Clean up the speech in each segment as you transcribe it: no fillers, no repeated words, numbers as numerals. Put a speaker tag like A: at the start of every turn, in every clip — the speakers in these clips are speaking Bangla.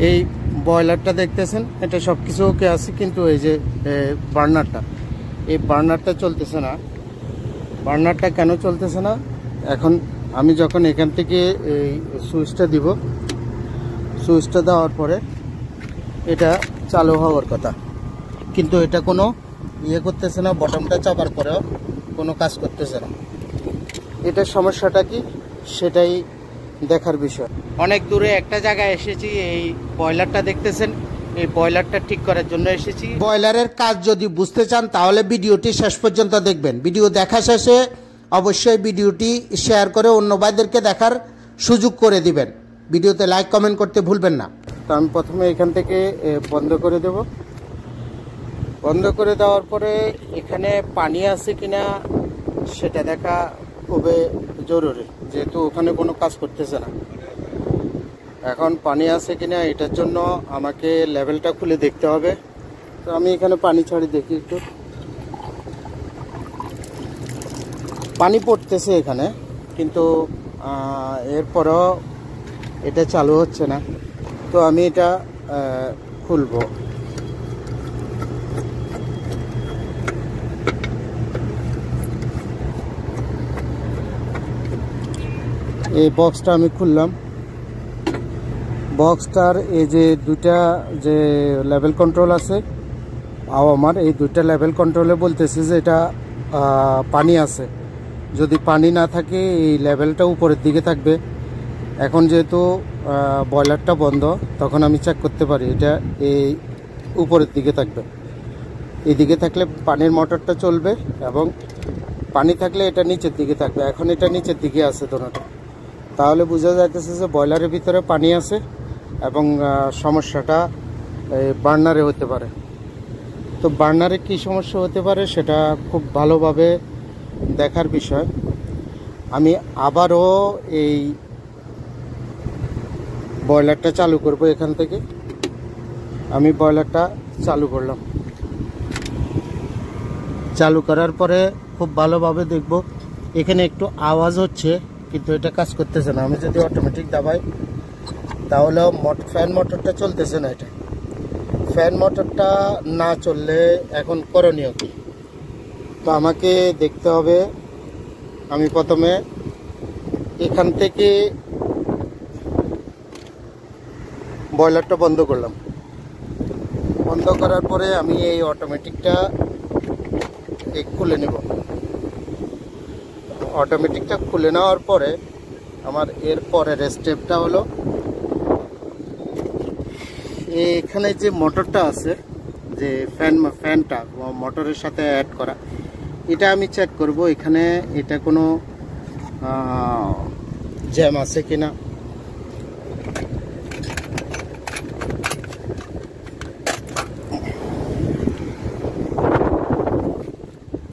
A: এই বয়লারটা দেখতেছেন, এটা সব কিছু ওকে আছে, কিন্তু এই যে বার্নারটা, এই বার্নারটা চলতেছে না। বার্নারটা কেন চলতেছে না? এখন আমি যখন এখান থেকে এই সুইচটা দিব, সুইচটা দেওয়ার পরে এটা চালু হওয়ার কথা, কিন্তু এটা কোনো ইয়ে করতেছে না। বটমটা চাপার পরেও কোনো কাজ করতেছে না। এটার সমস্যাটা কি সেটাই দেখার বিষয়। অনেক দূরে একটা জায়গায় এসেছি, এই বয়লারটা দেখতেছেন, এই বয়লারটা ঠিক করার জন্য এসেছি। বয়লারের কাজ যদি বুঝতে চান তাহলে ভিডিওটি শেষ পর্যন্ত দেখবেন। ভিডিও দেখা শেষে অবশ্যই ভিডিওটি শেয়ার করে অন্য ভাইদেরকে দেখার সুযোগ করে দিবেন। ভিডিওতে লাইক কমেন্ট করতে ভুলবেন না। তো আমি প্রথমে এখান থেকে বন্ধ করে দেব। বন্ধ করে দেওয়ার পরে এখানে পানি আছে কিনা সেটা দেখা খুবই জরুরি, যেহেতু ওখানে কোনো কাজ করতেছে না। এখন পানি আছে কিনা এটার জন্য আমাকে লেভেলটা খুলে দেখতে হবে। তো আমি এখানে পানি ছাড়ি, দেখি একটু। পানি পড়তেছে এখানে, কিন্তু এরপরও এটা চালু হচ্ছে না। তো আমি এটা খুলবো। এই বক্সটা আমি খুললাম। বক্সটার এই যে দুইটা যে লেভেল কন্ট্রোল আছে, আমার এই দুইটা লেভেল কন্ট্রোলে বলতেছে যে এটা পানি আছে। যদি পানি না থাকে এই লেভেলটা উপরের দিকে থাকবে। এখন যেহেতু বয়লারটা বন্ধ, তখন আমি চেক করতে পারি এটা এই উপরের দিকে থাকবে। এদিকে থাকলে পানির মোটরটা চলবে, এবং পানি থাকলে এটা নিচের দিকে থাকবে। এখন এটা নিচের দিকে আছে দোনোটা, তাহলে বোঝা যাইতেছে যে বয়লারের ভিতরে পানি আছে এবং সমস্যাটা বার্নারে হতে পারে। তো বার্নারে কি সমস্যা হতে পারে সেটা খুব ভালোভাবে দেখার বিষয়। আমি আবারও এই বয়লারটা চালু করব। এখান থেকে আমি বয়লারটা চালু করলাম। চালু করার পরে খুব ভালোভাবে দেখব। এখানে একটু আওয়াজ হচ্ছে, কিন্তু এটা কাজ করতেছে না। আমি যদি অটোমেটিক দাবাই তাহলে ফ্যান মোটরটা চলতেছে না। এটা ফ্যান মোটরটা না চললে এখন করণীয় কি? তো আমাকে দেখতে হবে। আমি প্রথমে এখান থেকে বয়লারটা বন্ধ করলাম। বন্ধ করার পরে আমি এই অটোমেটিকটা খুলে নেব। অটোমেটিকটা খুলে নেওয়ার পরে আমার এর পরের স্টেপটা হলো, এখানে যে মোটরটা আছে, যে ফ্যানটা মোটরের সাথে অ্যাড করা, এটা আমি চেক করব এখানে এটা কোনো জ্যাম আছে কিনা।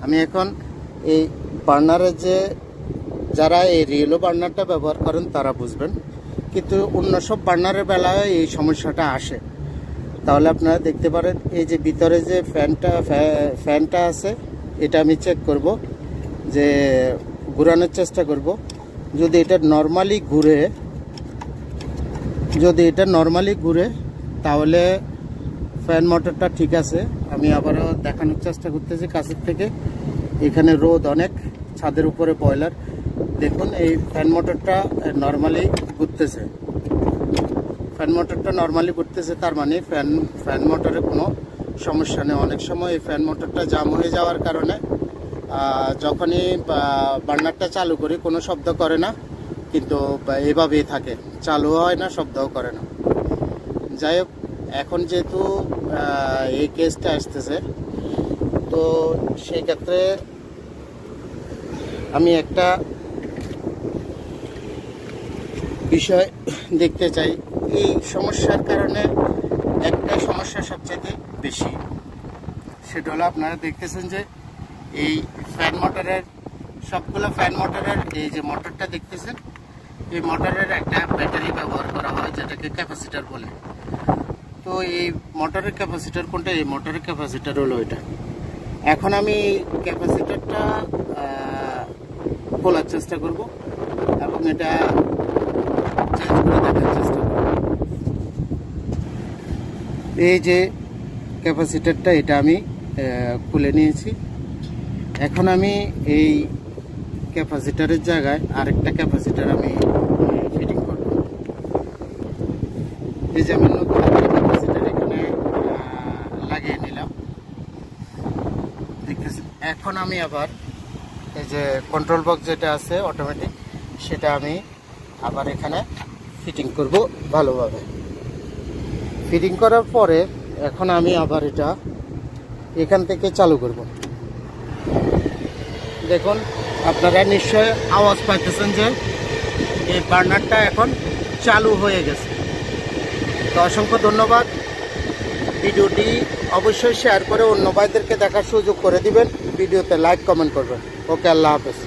A: আমি এখন এই বার্নারের যে যারা এই রিয়েলো বার্নারটা ব্যবহার করেন তারা বুঝবেন, কিন্তু অন্য সব বার্নারের বেলায় এই সমস্যাটা আসে। তাহলে আপনারা দেখতে পারেন এই যে ভিতরে যে ফ্যানটা আছে, এটা আমি চেক করব, যে ঘুরানোর চেষ্টা করব। যদি এটা নর্মালি ঘুরে তাহলে ফ্যান মোটরটা ঠিক আছে। আমি আবারও দেখানোর চেষ্টা করতেছি কাছের থেকে। এখানে রোদ অনেক, ছাদের উপরে বয়লার। দেখুন এই ফ্যান মোটরটা নর্মালি ঘুরতেছে। ফ্যান মোটরটা নর্মালি ঘুরতেছে, তার মানে ফ্যান মোটরে কোনো সমস্যা নেই। অনেক সময় এই ফ্যান মোটরটা জাম হয়ে যাওয়ার কারণে যখনই বার্নারটা চালু করি কোনো শব্দ করে না, কিন্তু এভাবেই থাকে, চালু হয় না, শব্দও করে না। যাই হোক, এখন যেহেতু এই কেসটা আসতেছে, তো সেই ক্ষেত্রে আমি একটা বিষয় দেখতে চাই। এই সমস্যার কারণে একটা সমস্যা সবচেয়ে বেশি, সেটা হলো আপনারা দেখতেছেন যে এই ফ্যান মোটরের সবগুলো ফ্যান মোটরের এই যে মোটরটা দেখতেছেন, এই মোটরের একটা ব্যাটারি ব্যবহার করা হয়, যেটাকে ক্যাপাসিটার বলে। তো এই মোটরের ক্যাপাসিটার কোনটা? এই মোটরের ক্যাপাসিটার হলো এটা। এখন আমি ক্যাপাসিটারটা খোলার চেষ্টা করব এবং এটা চেঞ্জ করে দেখার চেষ্টা করব। এই যে ক্যাপাসিটরটা এটা আমি খুলে নিয়েছি। এখন আমি এই ক্যাপাসিটরের জায়গায় আরেকটা ক্যাপাসিটর আমি ফিটিং করব। এই যে আমি নতুন একটা ক্যাপাসিটর এখানে লাগিয়ে নিলাম, দেখতেছেন। এখন আমি আবার এই যে কন্ট্রোল বক্স যেটা আছে অটোমেটিক, সেটা আমি আবার এখানে ফিটিং করব ভালোভাবে। ফিটিং করার পরে এখন আমি আবার এটা এখান থেকে চালু করব। দেখুন, আপনারা নিশ্চয় আওয়াজ পাইতেছেন যে এই বার্নারটা এখন চালু হয়ে গেছে। তো অসংখ্য ধন্যবাদ। ভিডিওটি অবশ্যই শেয়ার করে অন্য ভাইদেরকে দেখার সুযোগ করে দিবেন। ভিডিওতে লাইক কমেন্ট করবেন। ওকে, আল্লাহ হাফেজ।